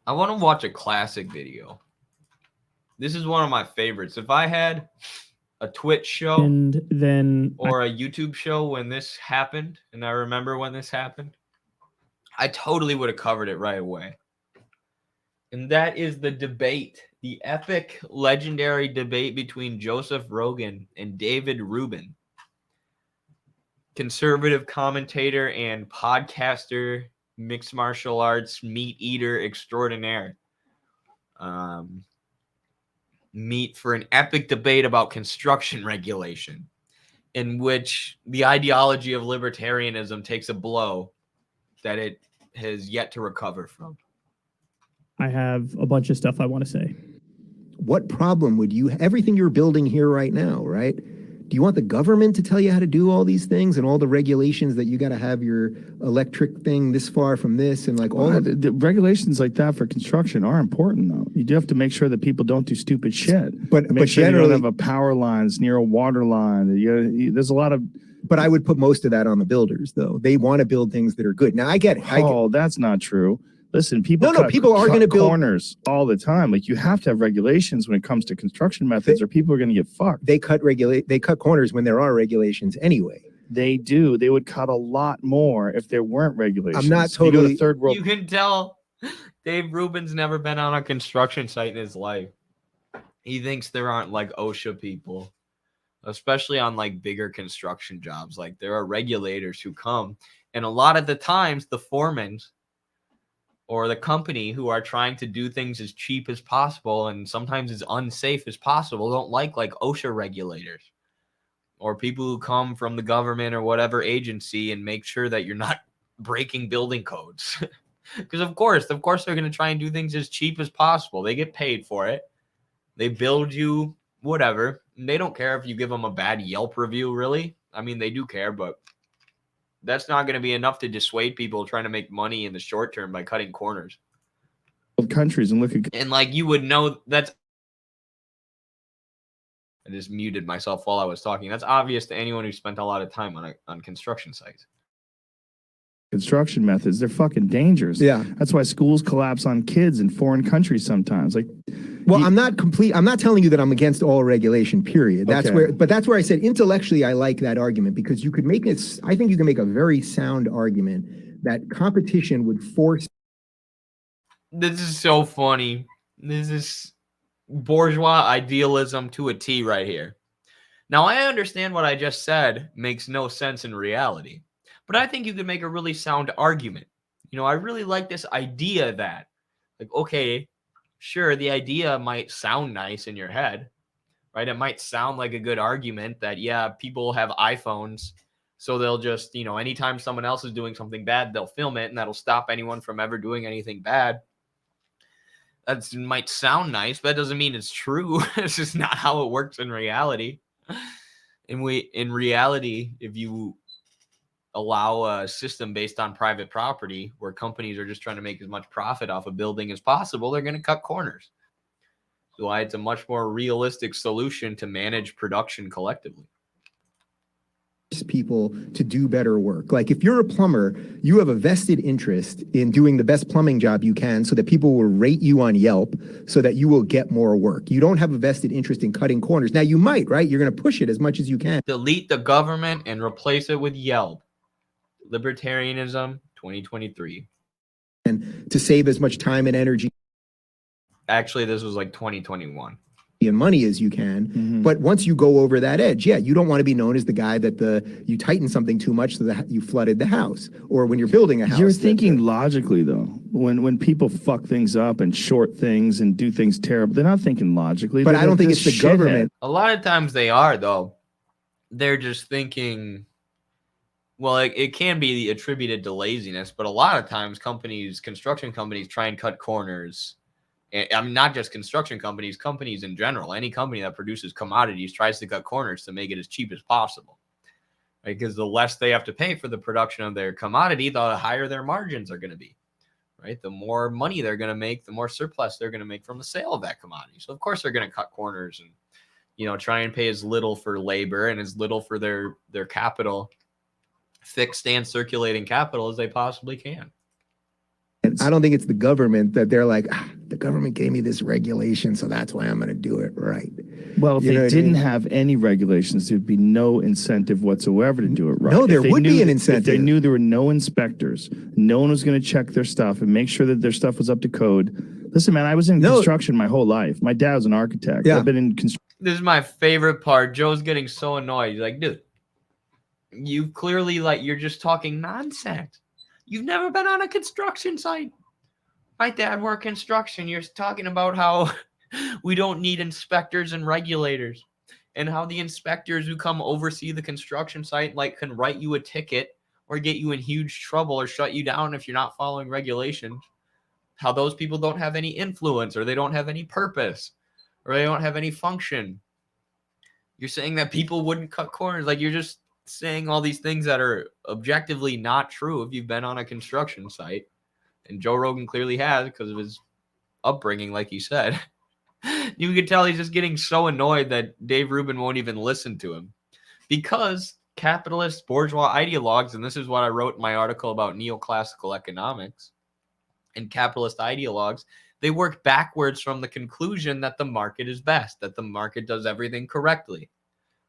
I want to watch a classic video. This is one of my favorites. If I had a Twitch show and then or a YouTube show when this happened, and I remember when this happened, I totally would have covered it right away. And that is the debate, the epic, legendary debate between Joseph Rogan and David Rubin, conservative commentator and podcaster, mixed martial arts meat eater extraordinaire. Meet for an epic debate about construction regulation, in which the ideology of libertarianism takes a blow that it has yet to recover from. I have a bunch of stuff I want to say. What problem would you, everything you're building here right now, right? Do you want the government to tell you how to do all these things and all the regulations that you got to have your electric thing this far from this and like all the regulations like that for construction are important though. You do have to make sure that people don't do stupid shit. But make sure generally, you don't have a power lines near a water line. There's a lot of. But I would put most of that on the builders though. They want to build things that are good. Now I get it. That's not true. Listen, people people are going to build corners all the time. Like you have to have regulations when it comes to construction methods, or people are going to get fucked. They cut corners when there are regulations anyway. They do. They would cut a lot more if there weren't regulations. I'm not totally third world. You can tell Dave Rubin's never been on a construction site in his life. He thinks there aren't like OSHA people, especially on like bigger construction jobs. Like there are regulators who come, and a lot of the times the foremen or the company who are trying to do things as cheap as possible and sometimes as unsafe as possible don't like OSHA regulators or people who come from the government or whatever agency and make sure that you're not breaking building codes. Because of course they're going to try and do things as cheap as possible. They get paid for it. They build you whatever. And they don't care if you give them a bad Yelp review, really. I mean, they do care, but that's not going to be enough to dissuade people trying to make money in the short term by cutting corners. Countries and look at and like you would know that's. I just muted myself while I was talking. That's obvious to anyone who spent a lot of time on construction sites. Construction methods, they're fucking dangerous. Yeah, that's why schools collapse on kids in foreign countries sometimes. Like, well, I'm not telling you that I'm against all regulation, period. That's where I said intellectually I like that argument because you could make it. I think you can make a very sound argument that competition would force. This is so funny. This is bourgeois idealism to a T right here. Now I understand what I just said makes no sense in reality. But I think you could make a really sound argument. You know, I really like this idea that, like, okay, sure, the idea might sound nice in your head, right? It might sound like a good argument that, yeah, people have iPhones, so they'll just, you know, anytime someone else is doing something bad, they'll film it, and that'll stop anyone from ever doing anything bad. That might sound nice, but that doesn't mean it's true. It's just not how it works in reality. In reality, if you allow a system based on private property where companies are just trying to make as much profit off a building as possible, they're going to cut corners. So why it's a much more realistic solution to manage production collectively. People to do better work. Like if you're a plumber, you have a vested interest in doing the best plumbing job you can so that people will rate you on Yelp so that you will get more work. You don't have a vested interest in cutting corners. Now you might, right? You're going to push it as much as you can. Delete the government and replace it with Yelp. Libertarianism 2023. And to save as much time and energy. Actually, this was like 2021. And money as you can, but once you go over that edge, yeah, you don't want to be known as the guy that you tighten something too much so that you flooded the house, or when you're building a house. You're thinking logically though. When people fuck things up and short things and do things terrible, they're not thinking logically. But I don't think it's the government. A lot of times they are though. They're just thinking. Well, it can be attributed to laziness, but a lot of times construction companies try and cut corners. I mean, not just construction companies, companies in general. Any company that produces commodities tries to cut corners to make it as cheap as possible. Right? Because the less they have to pay for the production of their commodity, the higher their margins are going to be. Right? The more money they're going to make, the more surplus they're going to make from the sale of that commodity. So, of course, they're going to cut corners and, you know, try and pay as little for labor and as little for their capital, fixed and circulating capital, as they possibly can. And I don't think it's the government that they're like, the government gave me this regulation, so that's why I'm going to do it right. Well, if You know they what I didn't mean? have any regulations, there'd be no incentive whatsoever to do it right. No, there If they would knew be an that- incentive. If they knew there were no inspectors, no one was going to check their stuff and make sure that their stuff was up to code. Listen, man, I was in construction my whole life. My dad was an architect. Yeah. I've been in construction. This is my favorite part. Joe's getting so annoyed. He's like, dude, you clearly you're just talking nonsense. You've never been on a construction site. My dad worked construction. You're talking about how we don't need inspectors and regulators, and how the inspectors who come oversee the construction site can write you a ticket or get you in huge trouble or shut you down if you're not following regulations. How those people don't have any influence, or they don't have any purpose, or they don't have any function. You're saying that people wouldn't cut corners. You're just saying all these things that are objectively not true if you've been on a construction site. And Joe Rogan clearly has, because of his upbringing, like he said. You could tell he's just getting so annoyed that Dave Rubin won't even listen to him. Because capitalist bourgeois ideologues, and this is what I wrote in my article about neoclassical economics and capitalist ideologues, they work backwards from the conclusion that the market is best, that the market does everything correctly.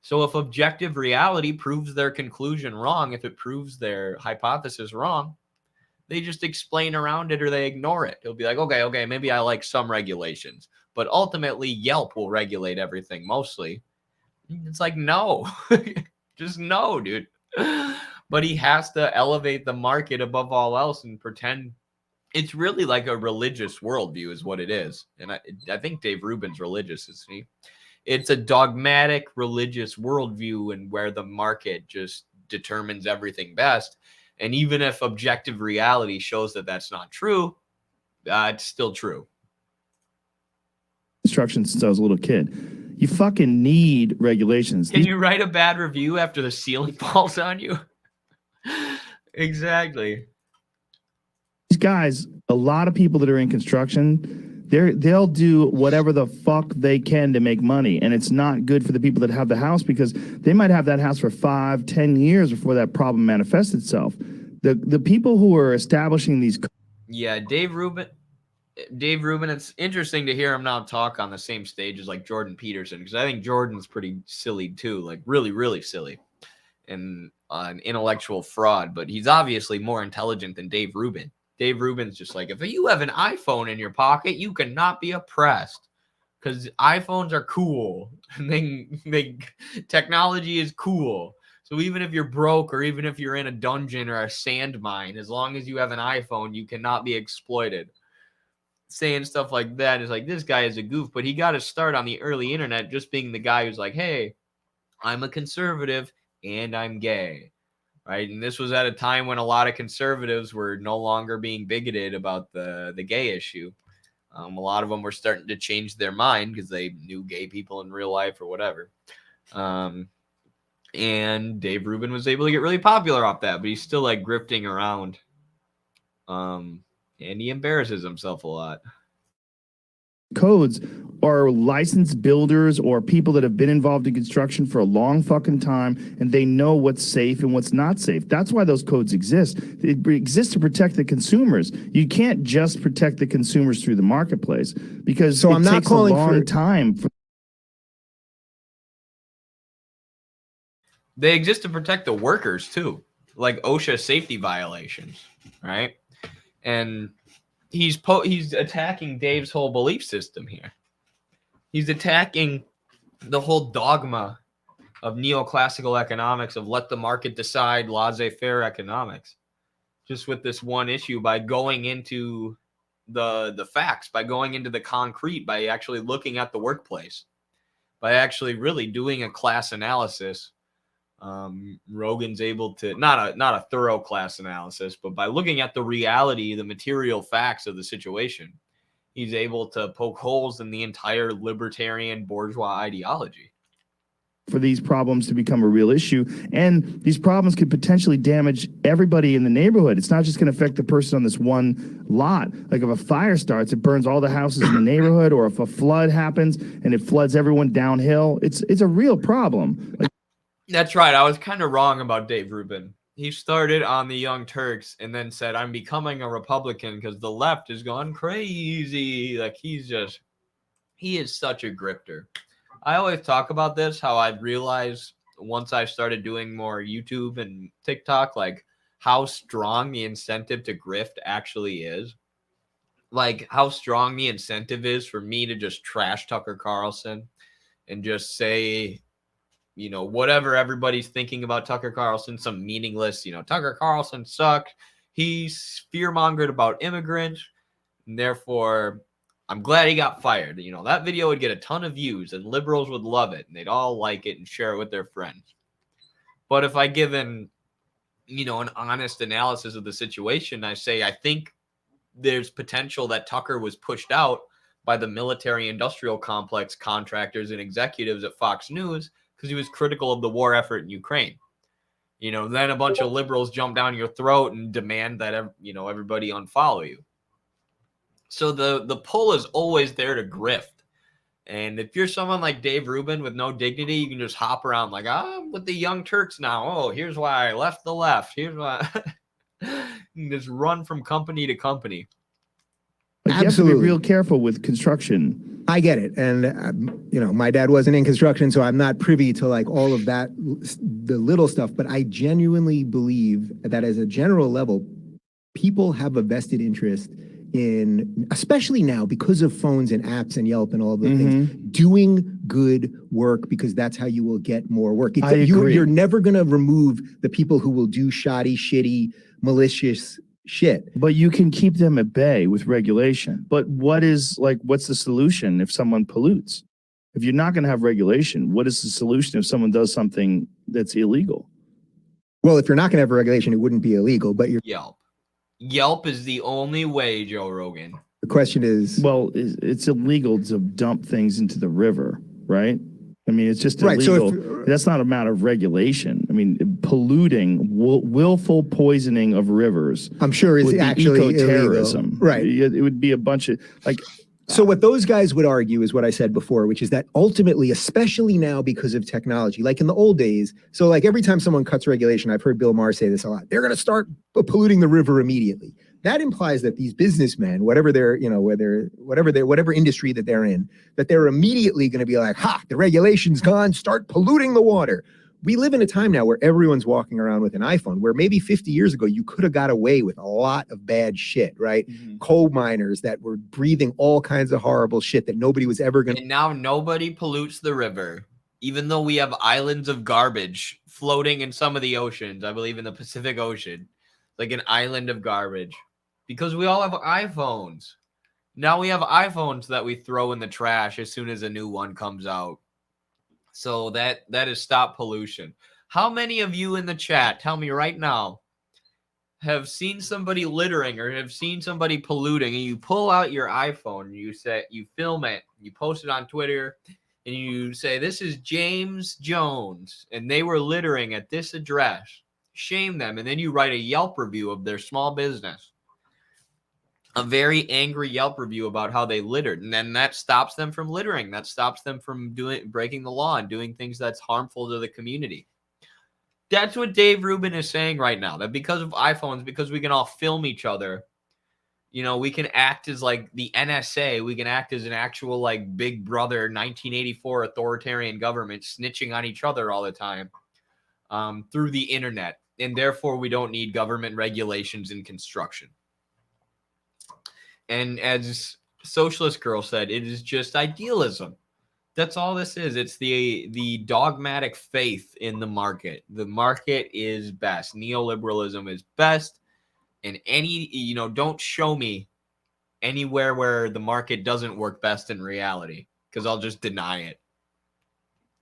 So if objective reality proves their conclusion wrong, if it proves their hypothesis wrong, they just explain around it or they ignore it. It'll be like, okay, maybe I like some regulations, but ultimately Yelp will regulate everything mostly. It's like, no, just no, dude. But he has to elevate the market above all else and pretend it's really like a religious worldview is what it is. And I think Dave Rubin's religious, isn't he? It's a dogmatic religious worldview, and where the market just determines everything best. And even if objective reality shows that that's not true, it's still true. Construction since I was a little kid. You fucking need regulations. Can you write a bad review after the ceiling falls on you? Exactly. These guys, a lot of people that are in construction, they'll do whatever the fuck they can to make money, and it's not good for the people that have the house, because they might have that house for 5-10 years before that problem manifests itself. The people who are establishing these, yeah, Dave Rubin, it's interesting to hear him now talk on the same stage as Jordan Peterson, because I think Jordan's pretty silly too, really, really silly, and an intellectual fraud, but he's obviously more intelligent than Dave Rubin. Dave Rubin's just like, if you have an iPhone in your pocket, you cannot be oppressed, because iPhones are cool. Technology is cool. So even if you're broke, or even if you're in a dungeon or a sand mine, as long as you have an iPhone, you cannot be exploited. Saying stuff like that is like, this guy is a goof, but he got his start on the early internet just being the guy who's like, hey, I'm a conservative and I'm gay. Right. And this was at a time when a lot of conservatives were no longer being bigoted about the gay issue. A lot of them were starting to change their mind because they knew gay people in real life or whatever. And Dave Rubin was able to get really popular off that, but he's still grifting around. And he embarrasses himself a lot. codes are licensed builders or people that have been involved in construction for a long fucking time, and they know what's safe and what's not safe. That's why those codes exist. It exists to protect the consumers. You can't just protect the consumers through the marketplace, because So it I'm not takes calling a long for time. They exist to protect the workers too, like OSHA safety violations, right? And he's attacking Dave's whole belief system here. He's attacking the whole dogma of neoclassical economics, of let the market decide, laissez-faire economics, just with this one issue, by going into the facts, by going into the concrete, by actually looking at the workplace, by actually really doing a class analysis. Rogan's able to not a thorough class analysis, but by looking at the reality, the material facts of the situation, he's able to poke holes in the entire libertarian bourgeois ideology. For these problems to become a real issue, and these problems could potentially damage everybody in the neighborhood. It's not just going to affect the person on this one lot. Like if a fire starts, it burns all the houses in the neighborhood, or if a flood happens and it floods everyone downhill, it's a real problem. That's right. I was kind of wrong about Dave Rubin. he started on the Young Turks and then said, I'm becoming a Republican because the left has gone crazy. Like, he is such a grifter. I always talk about this, how I realized once I started doing more YouTube and TikTok, like how strong the incentive to grift actually is. Like how strong the incentive is for me to just trash Tucker Carlson and just say, you know, whatever everybody's thinking about Tucker Carlson, some meaningless, you know, Tucker Carlson sucked. He's fear-mongered about immigrants, and therefore I'm glad he got fired. You know, that video would get a ton of views and liberals would love it and they'd all like it and share it with their friends. But if I give an, you know, an honest analysis of the situation, I say I think there's potential that Tucker was pushed out by the military industrial complex contractors and executives at Fox News because he was critical of the war effort in Ukraine. You know, then a bunch of liberals jump down your throat and demand that, you know, everybody unfollow you. So the pull is always there to grift. And if you're someone like Dave Rubin with no dignity, you can just hop around like, I'm with the Young Turks now. Oh, here's why I left the left. Here's why. You can just run from company to company. Like, you have to be real careful with construction. I get it. And, you know, my dad wasn't in construction, so I'm not privy to like all of that, the little stuff. But I genuinely believe that as a general level, people have a vested interest in, especially now because of phones and apps and Yelp and all of the things, doing good work because that's how you will get more work. I agree. You're never going to remove the people who will do shoddy, shitty, malicious shit. But you can keep them at bay with regulation. But what's the solution if someone pollutes? If you're not going to have regulation, what is the solution if someone does something that's illegal? Well, if you're not going to have a regulation, it wouldn't be illegal, but Yelp. Yelp is the only way, Joe Rogan. The question is... Well, it's illegal to dump things into the river, right? I mean, it's just illegal. So that's not a matter of regulation. I mean, polluting, willful poisoning of rivers. I'm sure is actually eco-terrorism. Illegal. Right. It would be a bunch of like... So what those guys would argue is what I said before, which is that ultimately, especially now because of technology, like in the old days, so like every time someone cuts regulation, I've heard Bill Maher say this a lot, they're going to start polluting the river immediately. That implies that these businessmen, whatever they're, you know, whatever industry that they're in, that they're immediately going to be like, ha, the regulation's gone, start polluting the water. We live in a time now where everyone's walking around with an iPhone, where maybe 50 years ago, you could have got away with a lot of bad shit, right? Coal miners that were breathing all kinds of horrible shit that nobody was ever going to. And now nobody pollutes the river, even though we have islands of garbage floating in some of the oceans. I believe in the Pacific Ocean, like an island of garbage, because we all have iPhones. Now we have iPhones that we throw in the trash as soon as a new one comes out. So that is stop pollution. How many of you in the chat, tell me right now, have seen somebody littering or have seen somebody polluting, and you pull out your iPhone and you film it, you post it on Twitter, and you say, this is James Jones, and they were littering at this address. Shame them. And then you write a Yelp review of their small business. A very angry Yelp review about how they littered, and then that stops them from littering. That stops them from breaking the law and doing things that's harmful to the community. That's what Dave Rubin is saying right now, that because of iPhones, because we can all film each other, you know, we can act as like the NSA, we can act as an actual like Big Brother 1984 authoritarian government snitching on each other all the time through the internet, and therefore we don't need government regulations in construction. And as Socialist Girl said, it is just idealism. That's all this is. It's the dogmatic faith in the market. The market is best. Neoliberalism is best. And don't show me anywhere where the market doesn't work best in reality, because I'll just deny it.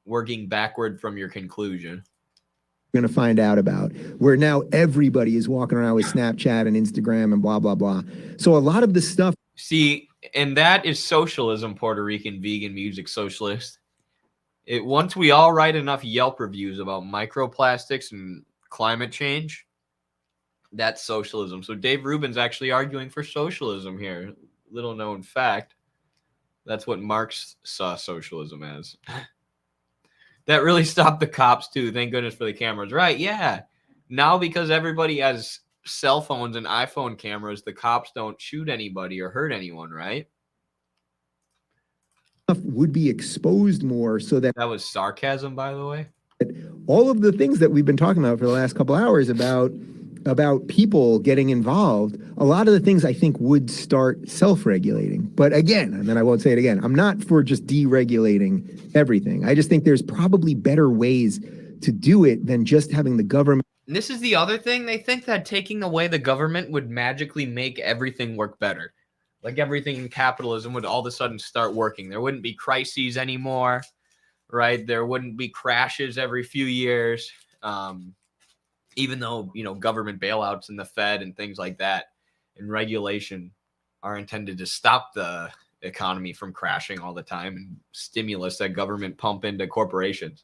Working backward from your conclusion. Going to find out about, where now everybody is walking around with Snapchat and Instagram and blah, blah, blah. So a lot of the stuff. See, and that is socialism, Puerto Rican vegan music socialist. Once we all write enough Yelp reviews about microplastics and climate change, that's socialism. So Dave Rubin's actually arguing for socialism here. Little known fact. That's what Marx saw socialism as. That really stopped the cops too. Thank goodness for the cameras. Right, yeah. Now, because everybody has cell phones and iPhone cameras, the cops don't shoot anybody or hurt anyone, right? Would be exposed more so that That was sarcasm, by the way. all of the things that we've been talking about for the last couple hours about people getting involved, a lot of the things I think would start self-regulating. But again, and then I won't say it again, I'm not for just deregulating everything. I just think there's probably better ways to do it than just having the government. And this is the other thing. They think that taking away the government would magically make everything work better. Like everything in capitalism would all of a sudden start working. There wouldn't be crises anymore, right? There wouldn't be crashes every few years. Even though, you know, government bailouts and the Fed and things like that and regulation are intended to stop the economy from crashing all the time and stimulus that government pump into corporations.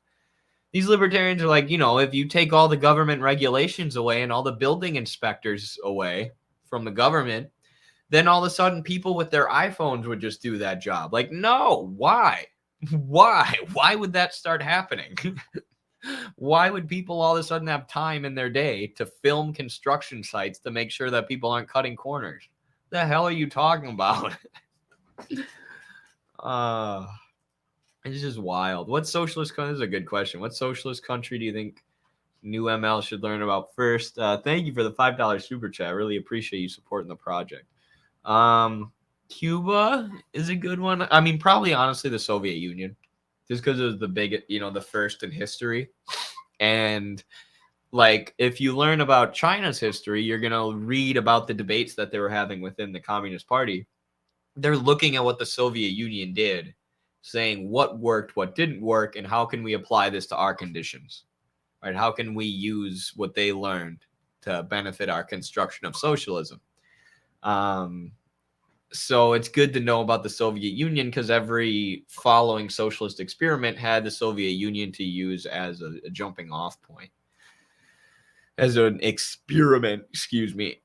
These libertarians are like, you know, if you take all the government regulations away and all the building inspectors away from the government, then all of a sudden people with their iPhones would just do that job. Like, no, why? Why would that start happening? Why would people all of a sudden have time in their day to film construction sites to make sure that people aren't cutting corners? The hell are you talking about? It's just wild. What socialist country? This is a good question. What socialist country do you think new ML should learn about first? Thank you for the $5 super chat. I really appreciate you supporting the project. Cuba is a good one. I mean, probably honestly the Soviet Union, just because it was the big, you know, the first in history. And like, if you learn about China's history, you're gonna read about the debates that they were having within the Communist Party. They're looking at what the Soviet Union did, saying what worked, what didn't work, and how can we apply this to our conditions, right? How can we use what they learned to benefit our construction of socialism? So it's good to know about the Soviet Union because every following socialist experiment had the Soviet Union to use as a jumping off point, as an experiment, excuse me.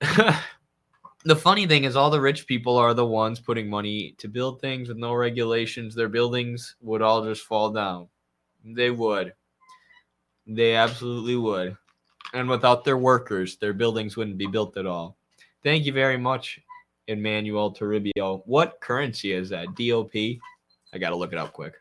The funny thing is all the rich people are the ones putting money to build things with no regulations. Their buildings would all just fall down. They would. They absolutely would. And without their workers, their buildings wouldn't be built at all. Thank you very much, Emmanuel Toribio. What currency is that? DOP? I got to look it up quick.